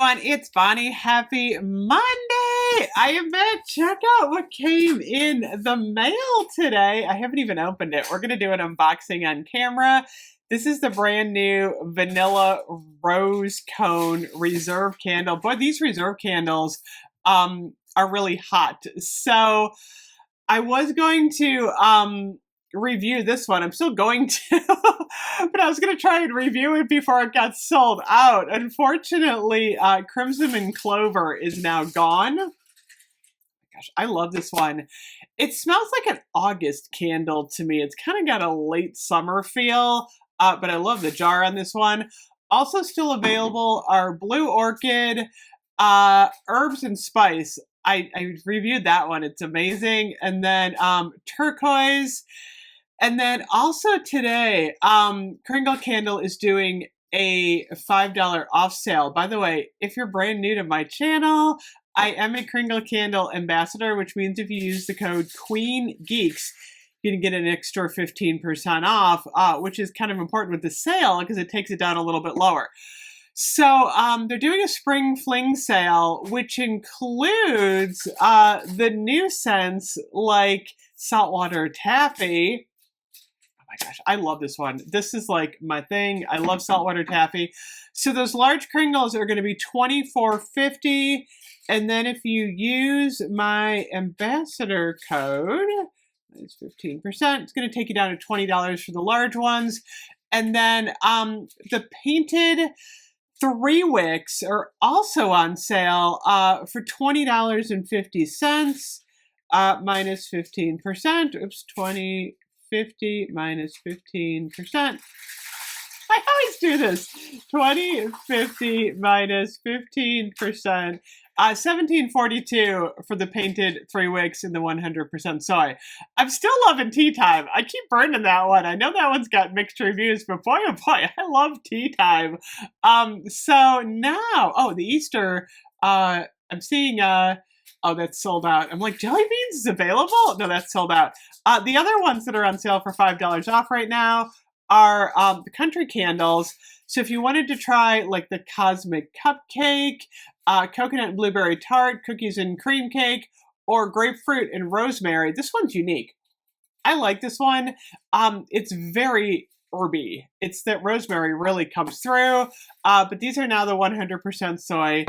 It's Bonnie. Happy Monday! I am back. Check out what came in the mail today. I haven't even opened it. We're going to do an unboxing on camera. This is the brand new vanilla rose cone reserve candle. Boy, these reserve candles are really hot. So I was going to review this one. I'm still going to, but I was going to try and review it before it got sold out. Unfortunately, Crimson and Clover is now gone. Gosh, I love this one. It smells like an August candle to me. It's kind of got a late summer feel, but I love the jar on this one. Also still available are Blue Orchid, Herbs and Spice. I reviewed that one. It's amazing. And then Turquoise. And then also today, Kringle Candle is doing a $5 off sale. By the way, if you're brand new to my channel, I am a Kringle Candle ambassador, which means if you use the code QUEENGEEKS, you can get an extra 15% off, which is kind of important with the sale because it takes it down a little bit lower. So they're doing a spring fling sale, which includes the new scents like saltwater taffy. Oh my gosh, I love this one. This is like my thing. I love saltwater taffy. So those large Kringles are going to be $24.50. And then if you use my ambassador code, it's 15%. It's going to take you down to $20 for the large ones. And then the painted 3 wicks are also on sale for $20.50 minus 15%. Oops, 20.50 minus 15%. I always do this. 20.50 minus 15%. $17.42 for the painted 3 wicks and the 100% soy. I'm still loving Tea Time. I keep burning that one. I know that one's got mixed reviews, but boy, oh boy, I love Tea Time. So now, oh, the Easter, I'm seeing, oh, that's sold out. I'm like, jelly beans is available? No, that's sold out. The other ones that are on sale for $5 off right now are the country candles. So if you wanted to try like the Cosmic Cupcake, coconut and blueberry tart, cookies and cream cake, or grapefruit and rosemary, this one's unique. I like this one. It's very herby. It's that rosemary really comes through, but these are now the 100% soy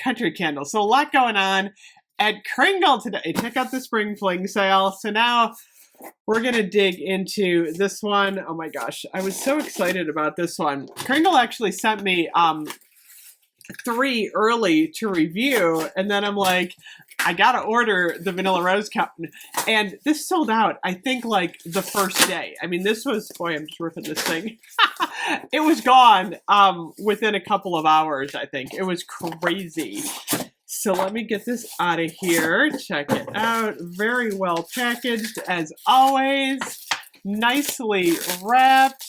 country candles. So a lot going on at Kringle today. Check out the spring fling sale. So now we're going to dig into this one. Oh my gosh, I was so excited about this one. Kringle actually sent me 3 early to review, and then I'm like, I gotta order the vanilla rose cone. And this sold out, I think, like the first day. I mean, this was, boy, I'm just ripping this thing. It was gone within a couple of hours, I think. It was crazy. So let me get this out of here. Check it out. Very well packaged, as always. Nicely wrapped.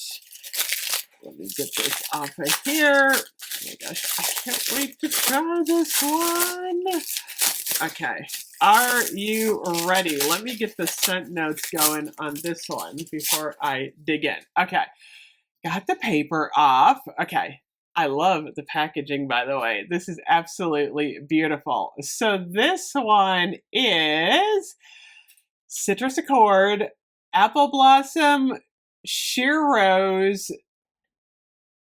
Let me get this off of here. Oh my gosh, I can't wait to try this one. Okay, are you ready? Let me get the scent notes going on this one before I dig in. Okay, got the paper off. Okay. I love the packaging, by the way. This is absolutely beautiful. So this one is Citrus Accord, Apple Blossom, Sheer Rose,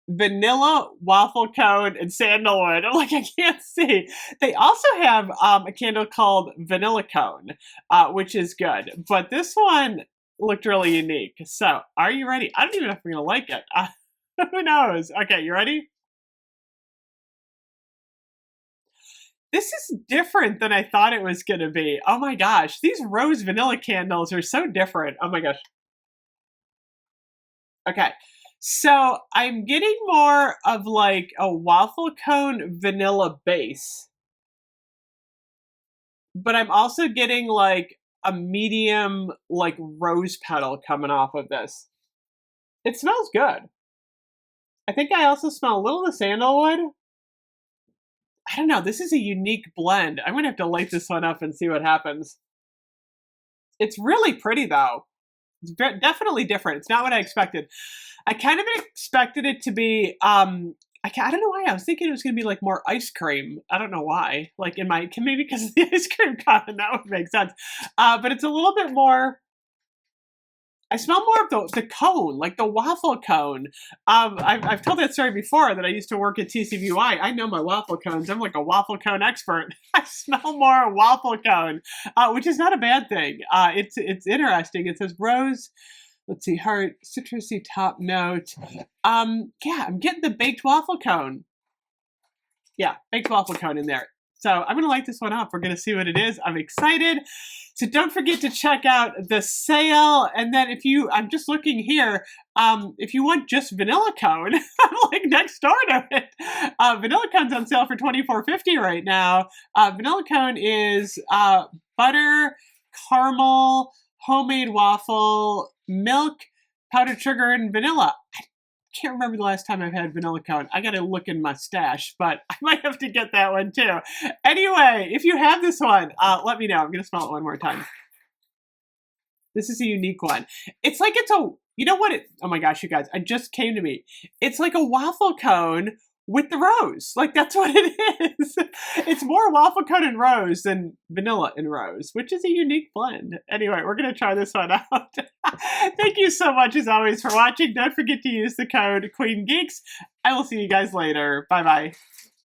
Vanilla Waffle Cone, and Sandalwood. I'm like, I can't see. They also have a candle called Vanilla Cone, which is good. But this one looked really unique. So, are you ready? I don't even know if I'm going to like it. Who knows? Okay, you ready? This is different than I thought it was going to be. Oh my gosh, these rose vanilla candles are so different. Oh my gosh. Okay, so I'm getting more of like a waffle cone vanilla base, but I'm also getting like a medium like rose petal coming off of this. It smells good. I think I also smell a little of the sandalwood. I don't know. This is a unique blend. I'm going to have to light this one up and see what happens. It's really pretty, though. It's definitely different. It's not what I expected. I kind of expected it to be I don't know why. I was thinking it was going to be like more ice cream. I don't know why. Like in my, maybe because of the ice cream cone, that would make sense. But it's a little bit more, I smell more of the cone, like the waffle cone. I've told that story before that I used to work at TCBY. I know my waffle cones. I'm like a waffle cone expert. I smell more waffle cone, which is not a bad thing. It's interesting. It says rose. Let's see, heart, citrusy top note. Yeah, I'm getting the baked waffle cone. Yeah, baked waffle cone in there. So I'm going to light this one up. We're going to see what it is. I'm excited. So don't forget to check out the sale. And then I'm just looking here, if you want just vanilla cone, I'm like next door to it. Vanilla cone's on sale for $24.50 right now. Vanilla cone is butter, caramel, homemade waffle, milk, powdered sugar, and vanilla. I can't remember the last time I've had vanilla cone. I gotta look in my stash, but I might have to get that one too. Anyway, if you have this one, let me know. I'm gonna smell it one more time. This is a unique one. It's like you know what oh my gosh, you guys, it just came to me. It's like a waffle cone with the rose. Like that's what it is. It's more waffle cone and rose than vanilla and rose, which is a unique blend. Anyway, we're going to try this one out. Thank you so much as always for watching. Don't forget to use the code Queen Geeks. I will see you guys later. Bye-bye.